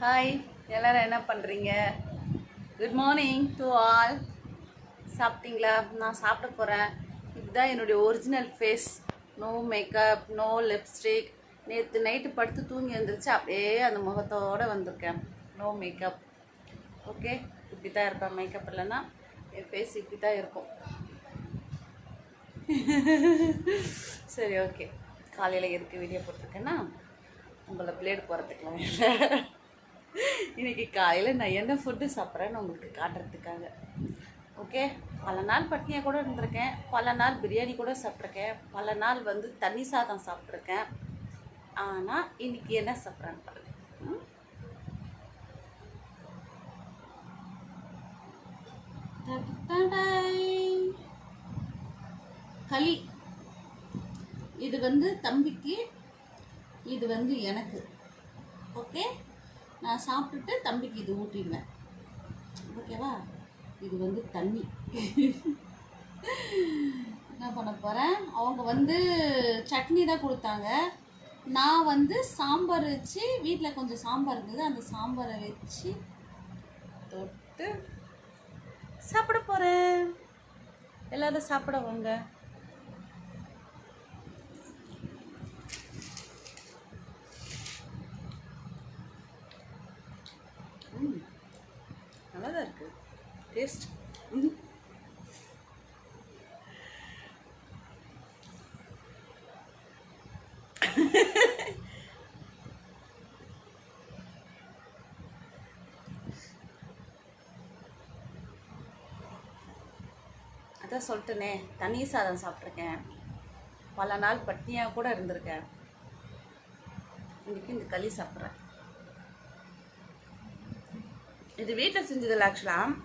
Hi, எல்லோரும் என்ன பண்ணுறீங்க? Good morning to all. சாப்பிட்டீங்களா? நான் சாப்பிட போகிறேன். இதுதான் என்னுடைய original face. No makeup, no lipstick. நேற்று நைட்டு படுத்து தூங்கி வந்துருச்சு, அப்படியே அந்த முகத்தோடு வந்திருக்கேன். No makeup. ஓகே, இப்படி தான் இருப்பேன். மேக்கப் இல்லைன்னா என் ஃபேஸ் இப்படி தான் இருக்கும். சரி, ஓகே. காலையில் எதுக்கு வீடியோ போட்டிருக்கேன்னா உங்களை பிளேடு போகிறதுக்கலாம் இல்லை. இன்றைக்கி காலையில் நான் என்ன ஃபுட்டு சாப்பிட்றேன்னு உங்களுக்கு காட்டுறதுக்காக. ஓகே, பல நாள் பட்னியாக கூட இருந்திருக்கேன், பல நாள் பிரியாணி கூட சாப்பிட்ருக்கேன், பல நாள் தண்ணி சாதம் சாப்பிட்ருக்கேன். ஆனால் இன்றைக்கி என்ன சாப்பிட்றேன்னு பாருங்கள். களி. இது தம்பிக்கு, இது எனக்கு. ஓகே, நான் சாப்பிட்டுட்டு தம்பிக்கு இது ஊட்டிடுவேன். ஓகேவா? இது தண்ணி. என்ன பண்ண போகிறேன், அவங்க சட்னி தான் கொடுத்தாங்க. நான் சாம்பார் வச்சு, வீட்டில் கொஞ்சம் சாம்பார் இருந்தது, அந்த சாம்பாரை வச்சு தொட்டு சாப்பிட போகிறேன். எல்லாரும் சாப்பிட வாங்க. நல்லா தான் இருக்குது டேஸ்ட். அதான் சொல்லிட்டேனே, தண்ணி சாதம் சாப்பிட்ருக்கேன், பல நாள் பட்னியாக கூட இருந்திருக்கேன். இன்றைக்கி இந்த களி சாப்பிட்றேன். இது வீட்டில் செஞ்சதில்ல. ஆக்சுவலாக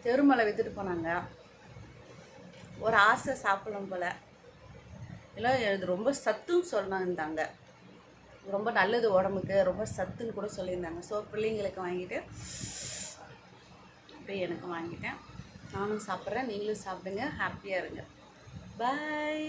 தெருமலை விற்றுட்டு போனாங்க. ஒரு ஆசை சாப்பிடணும் போல். இல்லை, இது ரொம்ப சத்துன்னு சொன்னாங்க. ரொம்ப நல்லது உடம்புக்கு, ரொம்ப சத்துன்னு கூட சொல்லியிருந்தாங்க. ஸோ பிள்ளைங்களுக்கு வாங்கிட்டு அப்படியே எனக்கு வாங்கிட்டேன். நானும் சாப்பிட்றேன், நீங்களும் சாப்பிடுங்க, ஹாப்பியாக இருங்க. பாய்.